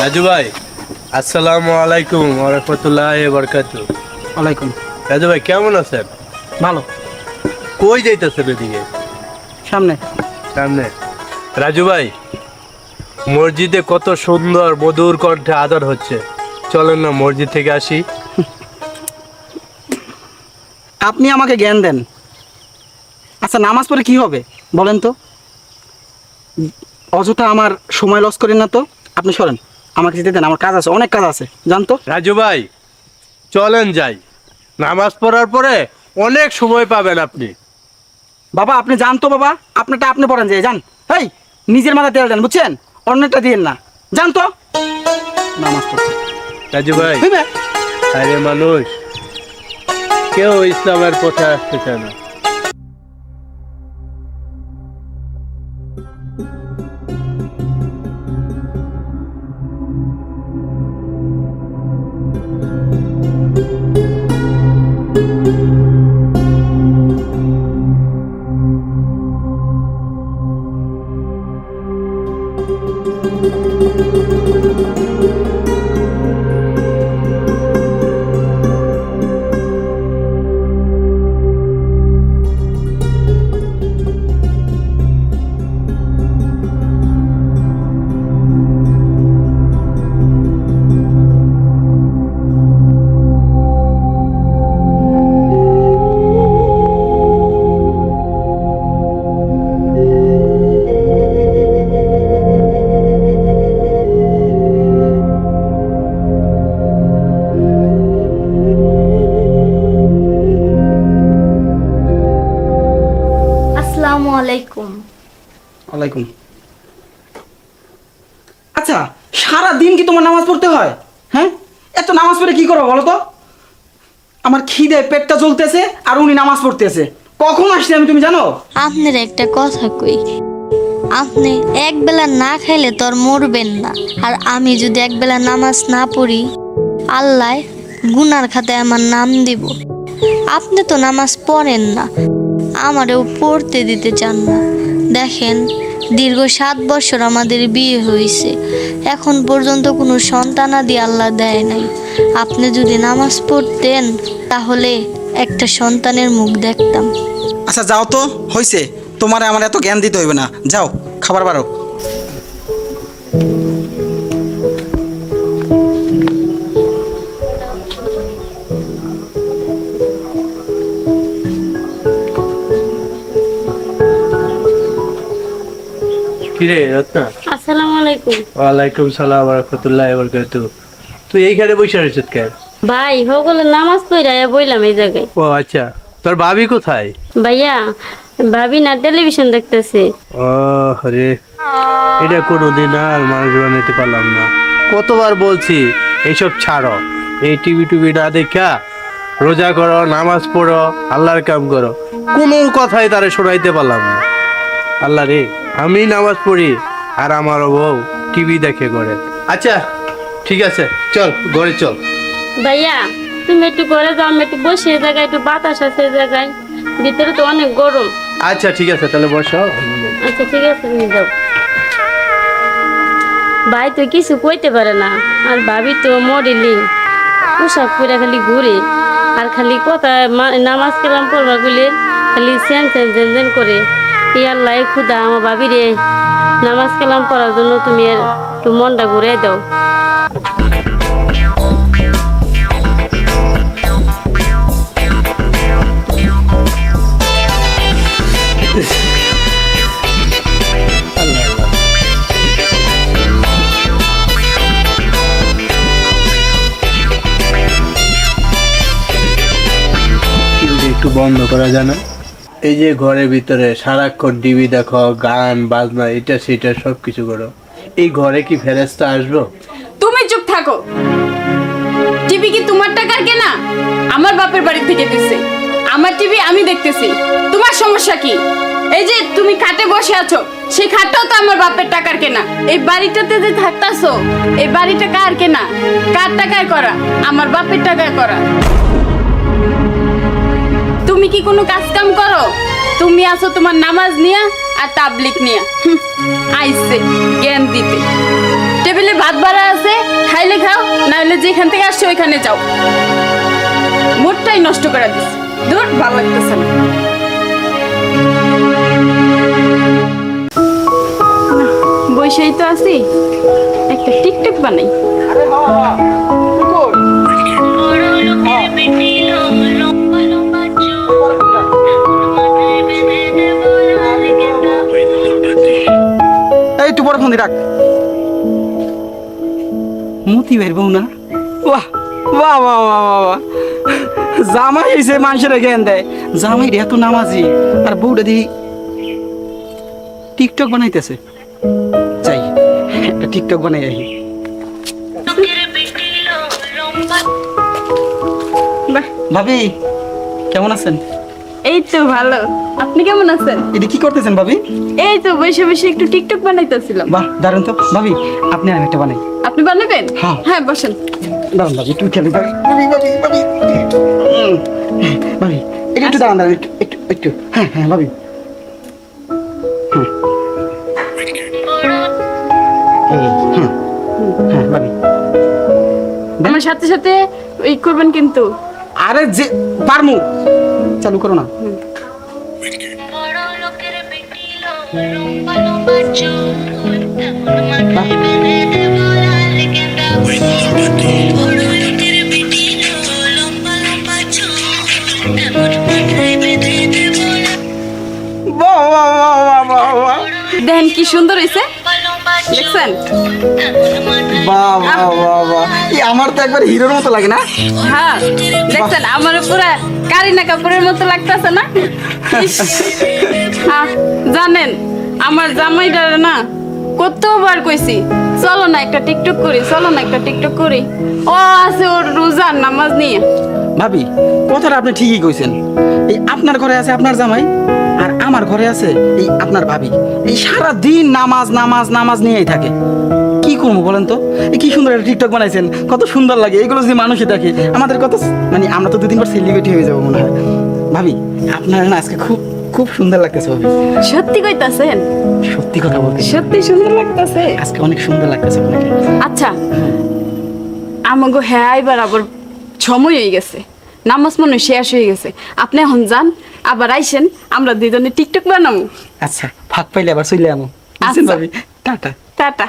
রাজু ভাই, আসসালামু আলাইকুম ওয়া রাহমাতুল্লাহি ওয়া বারাকাতুহু। ওয়ালাইকুম। রাজু ভাই কেমন আছেন? ভালো। কই যাইতেছেন এদিকে? সামনে। সামনে। রাজু ভাই, মসজিদে কত সুন্দর মধুর কণ্ঠে আদর হচ্ছে, চলেন না মসজিদ থেকে আসি। আপনি আমাকে জ্ঞান দেন। আচ্ছা, নামাজ পড়ে কি হবে বলেন তো? অযথা আমার সময় লস করেন না তো। আপনি সরেন, আমাকে যেতে দেন, আমার কাজ আছে, অনেক কাজ আছে, জান তো। রাজু ভাই চলেন যাই, নামাজ পড়ার পরে অনেক সময় পাবেন আপনি। বাবা আপনি জান তো, বাবা আপনারটা আপনি পড়েন, যে যান। এই নিজের মাথায় তেল দেন, বুঝছেন? অন্যটা দিয়েন না, জান তো। নামাজ পড়তে রাজু ভাই, হইবে। আরে মানুষ কেউ ইসলামের পথে আসতে চায় না। আসসালামু আলাইকুম। ওয়ালাইকুম। আচ্ছা, সারা দিন কি তোমার নামাজ পড়তে হয়? হ্যাঁ, এত নামাজ পড়ে কি করো বলো তো? আমার খিদে পেটটা জ্বলতেছে আর উনি নামাজ পড়তেছে। কখন আসলে আমি, তুমি জানো? আপনার একটা কথা কই, আপনি এক বেলা না খাইলে তো আর মরবেন না। আর আমি যদি এক বেলা নামাজ না পড়ি, আল্লাহ গুনার খাতায় আমার নাম দিব। আপনি তো নামাজ পড়েন না, আমারেও পড়তে দিতে চান না। দেখেন, দীর্ঘ 7 বছর আমাদের বিয়ে হয়েছে, এখন পর্যন্ত কোনো সন্তানাদি আল্লাহ দেয় নাই। আপনি যদি নামাজ পড়তেন তাহলে একটা সন্তানের মুখ দেখতাম। আচ্ছা যাও তো, হয়েছে। তোমার আমার এত জ্ঞান দিতে হইবে না, যাও খাবার বারো। কিরে রত্না? আসসালামু আলাইকুম। ওয়ালাইকুম সালাম ওয়া রাহমাতুল্লাহি ওয়া বারাকাতুহু। তুই এইখানে বসে রয়েছিস কেন? ভাই হগলে নামাজ পড়া বইলাম এই জায়গায়। ও আচ্ছা, তোর ভাবি কোথায়? ভাইয়া ভাবি না টেলিভিশন দেখতেছে। ও রে, এটা কোনোদিন আর মানুষ বানাইতে পারলাম না। কতবার বলছি এইসব ছাড়ো, এই টিভি টুভি না দেখা রোজা করো, নামাজ পড়ো, আল্লাহর কাম করো, কোনো কথাই তারে শোনাইতে পারলাম না। আল্লাহ রে, আমি নামাজ পড়ি আর আমার বউ টিভি দেখে করে। আচ্ছা ঠিক আছে, চল ঘরে চল। ভাইয়া তুমি একটু ঘরে যাও, আমি একটু বসে এই জায়গায়, একটু বাতাস আছে এই জায়গায়, ভিতরে তো অনেক গরম। আচ্ছা ঠিক আছে, তাহলে বসো। আচ্ছা ঠিক আছে, তুমি যাও। ভাই তো কিছু কইতে পারে না, আর ভাবি তো মডেলিং, পোশাক পরে খালি ঘুরে, আর খালি কথা নামাজ কালাম পড়বা গুলি খালি সেন সেন জেন জেন করে। এই আল্লাহ খুদা, আমার ভাবি রে নামাজ কালাম পড়ার জন্য তুমি একটু মনটা ঘুরে দাও। একটু বন্ধ করা যায় না? এই যে ঘরের ভিতরে সারাক্ষণ টিভি দেখো, গান বাজনা, এটা সেটা সব কিছু করো, এই ঘরে কি ফেরেশতা আসবো? তুমি চুপ থাকো। টিভি কি তোমার টাকার কেনা? আমার বাপের বাড়ি থেকে দিছে। আমার টিভি আমি দেখতেছি, তোমার সমস্যা কি? এই যে তুমি খাটে বসে আছো, সেই খাটটাও তো আমার বাপের টাকার কেনা। এই বাড়িটাতে যে থাকতাছো, এই বাড়িটা কার কেনা? কার টাকায় করা? আমার বাপের টাকায় করা। তুমি কি কোনো কাজ কাম করো? তুমি আছো তোমার নামাজ নিয়া আর তাবলিগ নিয়া, আইছে জ্ঞান দিতে। টেবিলে ভাত বাড়া আছে, খাইলে খাও, না হলে যেখান থেকে আসছো ওইখানে যাও। মুডটাই নষ্ট করে দিস। দূর, ভালো লাগতেছে না। বৈশাই তো আছি, একটা টিকটক বানাই। আরে হ্যাঁ এই একটু বড় ফোন দিয়ে রাখ। মতি ভাইয়ের বউ না? বাহ বাহ বাহ বাহ বাহ বাহ। জামাই এসে মানুষের জ্ঞান দেয়, জামাই এত নামাজি আর বউটা দেখি টিকটক বানাইতেছে। যাই একটা টিকটক বানাই আহি। বাহ, ভাবি কেমন আছেন? এই তো ভালো। আপনি কেমন আছেন? এটা কি করতেছেন ভাবি? এই তো বসে বসে একটু টিকটক বানাইতেছিলাম। বাহ দারুণ তো। ভাবি আপনি আর একটা বানাই। আপনি বানাবেন? হ্যাঁ। হ্যাঁ, বসেন। দাঁড়ান ভাবি একটু খেলি। ভাবি ভাবি ভাবি ভাবি ভাবি এটা একটু দাঁড়ান দাঁড়ান, একটু একটু একটু। হ্যাঁ হ্যাঁ ভাবি। হ্যাঁ ভাবি। আমার সাথে সাথে ওই করবেন কিন্তু। আরে যে পারমু, চালু করো না। বাহ বাহ বাহ বাহ বাহ। দেখেন কি সুন্দর হয়েছে, দেখছেন? বাহ বাহ বাহ বাহ। এই আমার তো একবার হিরোর মতো লাগে না? হ্যাঁ, দেখছেন আমার পুরা কারিনা কাপুরের মতো লাগতেছে না? ইস, জানেন আমার জামাইটার না কতবার কইছি চলো না একটা টিকটক করি, চলো না একটা টিকটক করি। ও আছে ওর রোজার নামাজ নিয়ে। ভাবি কথাটা আপনি ঠিকই কইছেন। এই আপনার ঘরে আছে আপনার জামাই, আর আমার ঘরে আছে এই আপনার ভাবি। এই সারা দিন নামাজ নামাজ নামাজ নিয়েই থাকে। কি করবো বলেন তো? এই কি সুন্দর একটা টিকটক বানাইছেন, কত সুন্দর লাগে। এগুলো যদি মানুষই দেখে আমাদের কত মানে আমরা তো 2-3 বার সেলিব্রিটি হয়ে যাবো মনে হয়। ভাবি আপনার না আজকে খুব খুব সুন্দর লাগতেছে ভাবি। সত্যি কইতাছেন? সত্যি কথা বলতে সত্যি সুন্দর লাগতেছে। আজকে অনেক সুন্দর লাগতেছে আপনাকে। আচ্ছা, আমাগো হ্যাঁ এবার আবার সময় হয়ে গেছে, নামাজ মনে হয় শেষ হয়ে গেছে। আপনি এখন যান, আবার আইসেন, আমরা দুজনে টিকটক বানাবো। আচ্ছা ফাঁক পাইলে আবার চলে আমো। আচ্ছা। ভাবি টাটা। টাটা।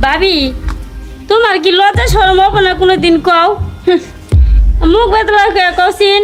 ভাবি তোমার কি লজ্জা শরম হবে না কোনোদিন কও? মুখ বেতলা কওছিন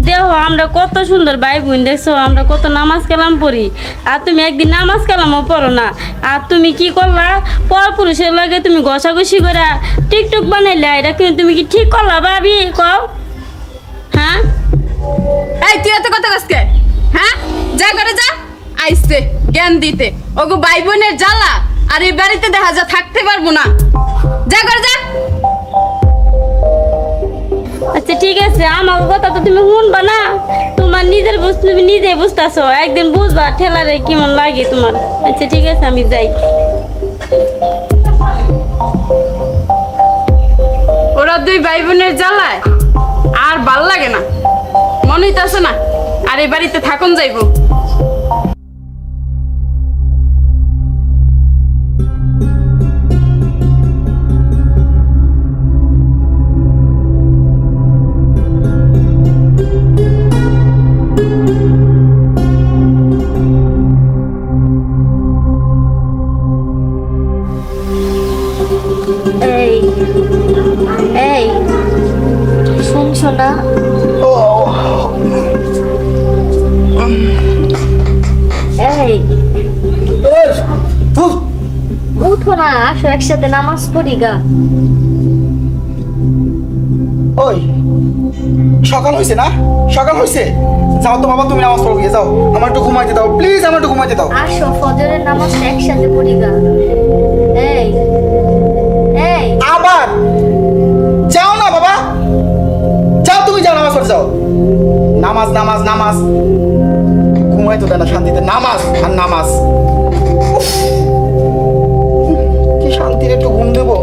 দেহ আমরা কত সুন্দর ভাই বোন, দেখছো আমরা কত নামাজ কালাম পড়ি, আর তুমি একদিন নামাজ কালামও পড়ো না। আর তুমি কি করলা, পর পুরুষের লাগে তুমি ঘষাঘষি করে টিকটক বানাইলা, এটা কিন্তু তুমি কি ঠিক করলা ভাবি কও? হ্যাঁ এই তুই এত কথা কসকে? হ্যাঁ, যা করে যা। আইসে জ্ঞান দিতে, ওগো ভাই বোনের জ্বালা আর এই বাড়িতে দেখা যা থাকতে পারবো না। যা করে যা। আচ্ছা ঠিক আছে, আমার কথা তো তুমি শুনবা না, তোমার নিজের বুঝ তুমি নিজে বুঝতেছো, একদিন বুঝবা ঠেলারে কেমন লাগে তোমার। আচ্ছা ঠিক আছে আমি যাই। ওরা দুই ভাই বোনের জ্বালায় আর ভাল লাগে না, মনে হইতাছে না আর এই বাড়িতে থাকুন যাইবো। এই এই শুনছো না? এই উঠো না, আসো একসাথে নামাজ পড়ি গা। ওই সকাল হয়েছে না? সকাল হয়েছে, যাও তো বাবা তুমি নামাজ পড়ো গিয়ে যাও। আমার একটু ঘুমাইতে দাও প্লিজ, আমার একটু ঘুমাইতে দাও। আসো ফজরের নামাজ একসাথে পড়ি গা। এই এই আবার যাও না বাবা, যাও তুমি যাও নামাজ পড়ে যাও। নামাজ নামাজ নামাজ, ঘুমাইতে দেয় না শান্তিতে, নামাজ আর নামাজ। উফ, কি শান্তির একটু ঘুম দেবো।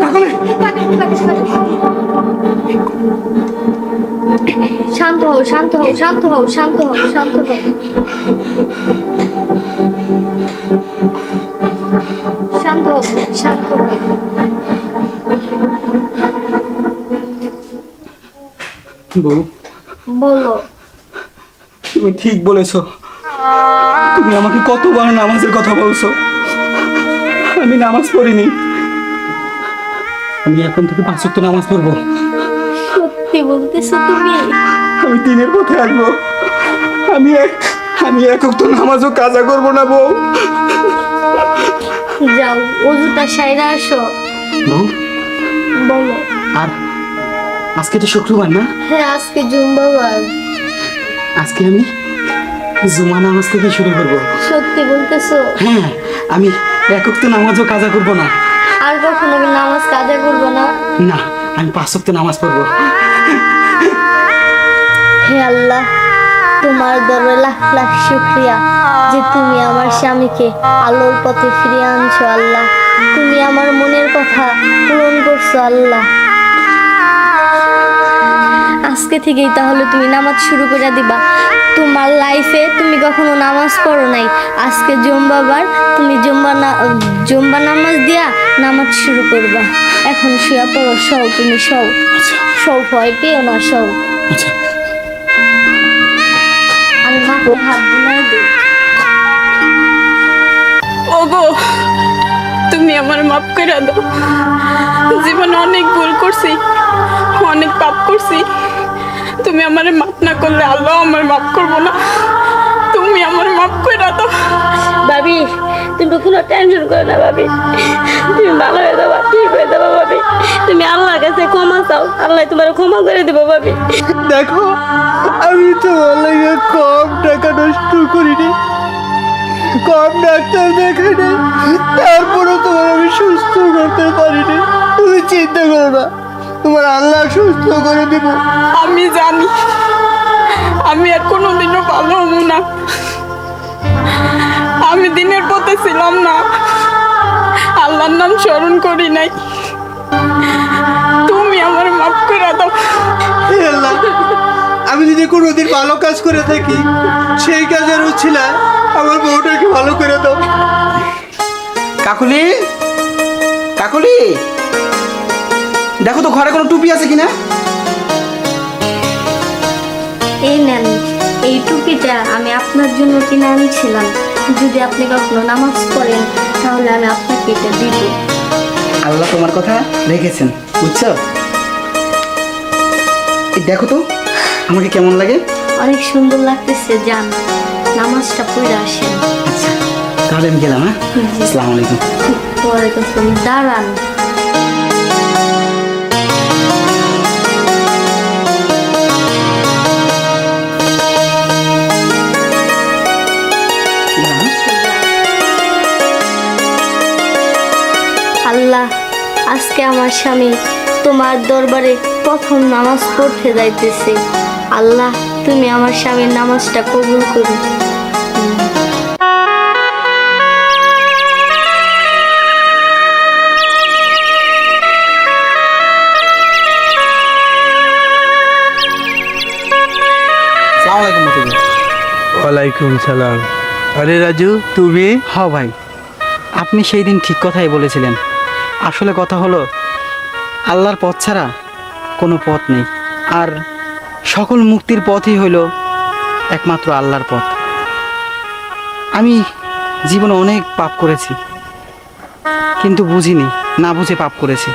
কাকলি শান্ত হও, শান্ত হও, শান্ত হও, শান্ত হও, শান্ত হও। শান্ত হও, শান্ত হও। বউ, বলো। তুমি ঠিক বলেছো। তুমি আমাকে কতবার নামাজের কথা বলছো, আমি নামাজ পড়িনি। আমি এখন থেকে 5 ওয়াক্ত নামাজ পড়বো। সত্যি বলতেছো তুমি? আমি দিনের পথে আসবো। আমি এক ওয়াক্ত নামাজও কাজা করবো না বউ। যাও, অজুটা সাইরা আসো। বউ, বলো। আর আজকে তো শুক্রবার না? হ্যাঁ, আজকে জুম্মাবার। আজকে আমি জুমা নামাজ থেকে শুরু করবো। সত্যি বলতেছো? হ্যাঁ, আমি এক ওয়াক্ত নামাজও কাজা করবো না। আর কখনো আমি নামাজ কাজা করবো না। না, আমি 5 ওয়াক্ত নামাজ পড়বো। হে আল্লাহ, তোমার দরে লাখ লাখ শুকরিয়া যে তুমি আমার স্বামীকে আলোর পথে ফিরিয়ে আনছো। আল্লাহ, তুমি আমার মনের কথা পূরণ করছো। আল্লাহ, আজকে থেকেই তাহলে তুমি নামাজ শুরু করে দিবা। তোমার লাইফে তুমি কখনো নামাজ পড়ো নাই, আজকে জুম্মাবার, তুমি জুম্বা নামাজ দিয়া নামাজ শুরু করবা। এখন শুয়ে পড়ো, সও, তুমি সও, সও, ভয় পেও না, সও। আচ্ছা, আমি মাথায় হাত বুলাই দিই। ওগো, তুমি আমার মাফ করে দাও। জীবনে অনেক ভুল করছি, অনেক পাপ করছি। তুমি আমার মাফ না করলে আল্লাহ আমার মাফ করবো না। তুমি আমার মাফ করে দাও। ভাবি, তুমি কোনো টেনশন করো না ভাবি, তুমি ভালো হয়ে যাবা, ঠিক হয়ে যাবা ভাবি। তুমি আল্লাহর কাছে ক্ষমা চাও, আল্লাহ তোমার ক্ষমা করে দেবো ভাবি। দেখো, আমি তোমার লাগে কম টাকা নষ্ট করিনি, কম ডাক্তার দেখাইনি, তারপরে তোমার আমি সুস্থ করতে পারিনি। তুমি চিন্তা করো না, তোমার আল্লাহ সুস্থ করে দিব। আমি জানি আমি আর কোনোদিনও ভালো হবো না। আমি দিনের পথে ছিলাম না, আল্লাহর নাম স্মরণ করি নাই। তুমি আমার মাফ করে দাও। হে আল্লাহ, আমি যদি কোনোদিন ভালো কাজ করে থাকি, সেই কাজের উছিলা আমার বউটাকে ভালো করে দাও। কাকুলি, কাকুলি, দেখো তো ঘরে কোনো টুপি আছে কিনা। এই নেন, এই টুপিটা আমি আপনার জন্য কিনে আনছিলাম। যদি আপনি কখনো নামাজ পড়েন তাহলে আমি আপনাকে এটা দিব। আল্লাহ তোমার কথা রেখেছেন, বুঝছো? এই দেখো তো আমাকে কেমন লাগে। অনেক সুন্দর লাগতেছে। যান, নামাজটা পড়ে আসেন। আচ্ছা, তাহলে আমি গেলাম। হ্যাঁ, আসসালামু আলাইকুম। ওয়ালাইকুম আসসালাম। দাঁড়ান, আল্লাহ, আজকে আমার স্বামী তোমার দরবারে প্রথম নামাজ পড়তে যাইতেছে। আল্লাহ, তুমি আমার স্বামীর নামাজটা কবুল করো। আসসালামু আলাইকুম মতিউর। ওয়ালাইকুম সালাম। আরে রাজু, তুমি? হ্যাঁ ভাই, আপনি সেই দিন ঠিক কথাই বলেছিলেন। আসলে কথা হলো, আল্লাহর পথ ছাড়া কোনো পথ নেই, আর সকল মুক্তির পথই হইল একমাত্র আল্লাহর পথ। আমি জীবনে অনেক পাপ করেছি, কিন্তু বুঝিনি, না বুঝে পাপ করেছি।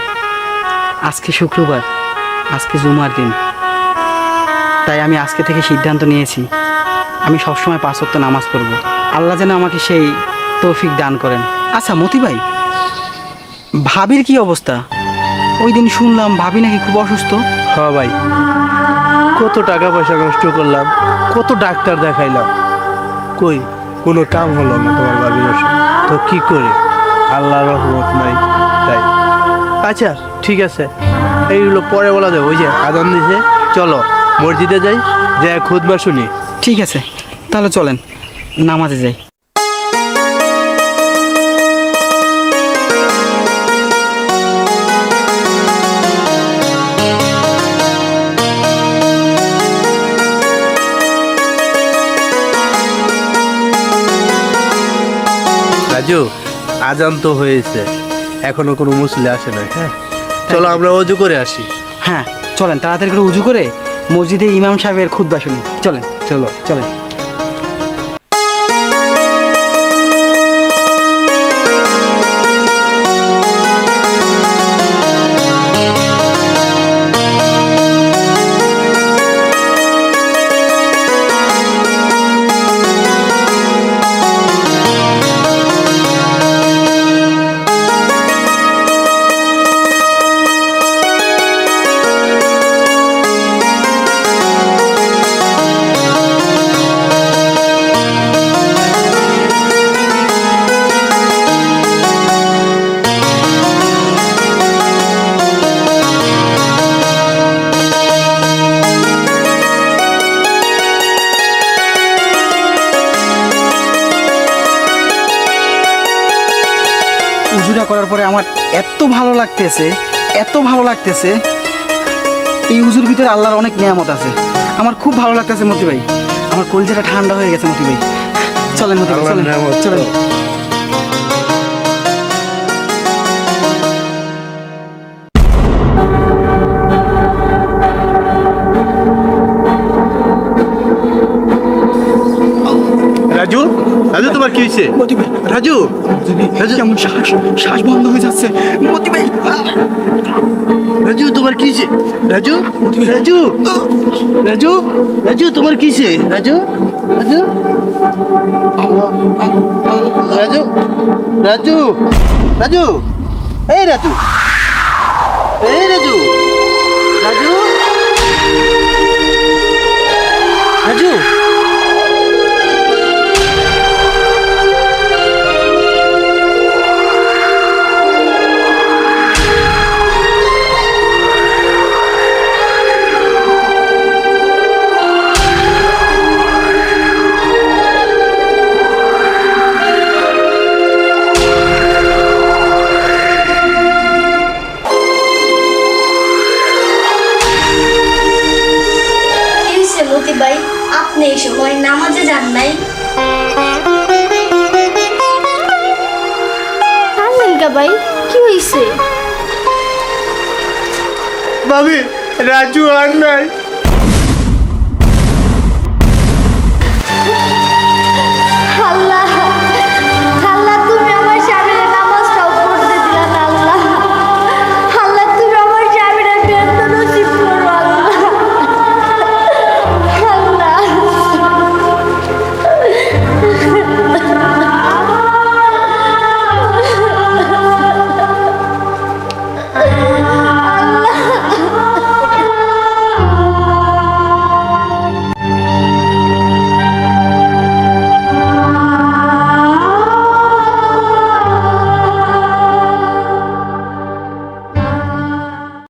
আজকে শুক্রবার, আজকে জুমার দিন, তাই আমি আজকে থেকে সিদ্ধান্ত নিয়েছি আমি সবসময় 5 ওয়াক্ত নামাজ পড়ব। আল্লাহ যেন আমাকে সেই তৌফিক দান করেন। আচ্ছা মতি ভাই, ভাবির কি অবস্থা? ওই দিন শুনলাম ভাবি নাকি খুব অসুস্থ। হ্যাঁ ভাই, কত টাকা পয়সা নষ্ট করলাম, কত ডাক্তার দেখাইলাম, কই কোনো কাম হলো না তোমার বাড়ির ওষুধ। তো কি করে, আল্লাহ রহমত নাই তাই। আচ্ছা ঠিক আছে, এইগুলো পরে বলা যাবে। ওই যে আজান দিছে, চলো মসজিদে যাই, যে খুতবা শুনি। ঠিক আছে, তাহলে চলেন নামাজে যাই। আজান তো হয়েছে, এখনো কোনো মুসলি আসে নাই। হ্যাঁ, চলো আমরা অজু করে আসি। হ্যাঁ চলেন, তাড়াতাড়ি করে উজু করে মসজিদে ইমাম সাহেবের খুতবা শুনি। চলেন চলো। চলেন। উজুটা করার পরে আমার এত ভালো লাগতেছে, এত ভালো লাগতেছে। এই উজুর ভিতরে আল্লাহর অনেক নিয়ামত আছে। আমার খুব ভালো লাগতেছে মতি ভাই, আমার কলিজাটা ঠান্ডা হয়ে গেছে মতি ভাই। চলেন মতি ভাই, আল্লাহর চলেন নিয়ামত। চলেন। রাজু, রাজু তোমার কি হয়েছে? মতি ভাই, রাজু, রাজু, কেমন শ্বাস শ্বাস বন্ধ হয়ে যাচ্ছে মতি ভাই। রাজু তোমার কি হয়েছে? রাজু, রাজু, রাজু, রাজু তোমার কি হয়েছে? রাজু, রাজু, রাজু, রাজু, রাজু, এই রাজু, এই রাজু, রাজু, রাজু। কি হয়েছে মতি ভাই, আপনি এই সময় নামাজে যান নাই? ভাই কি হয়েছে? ভাবি, রাজু আর নাই।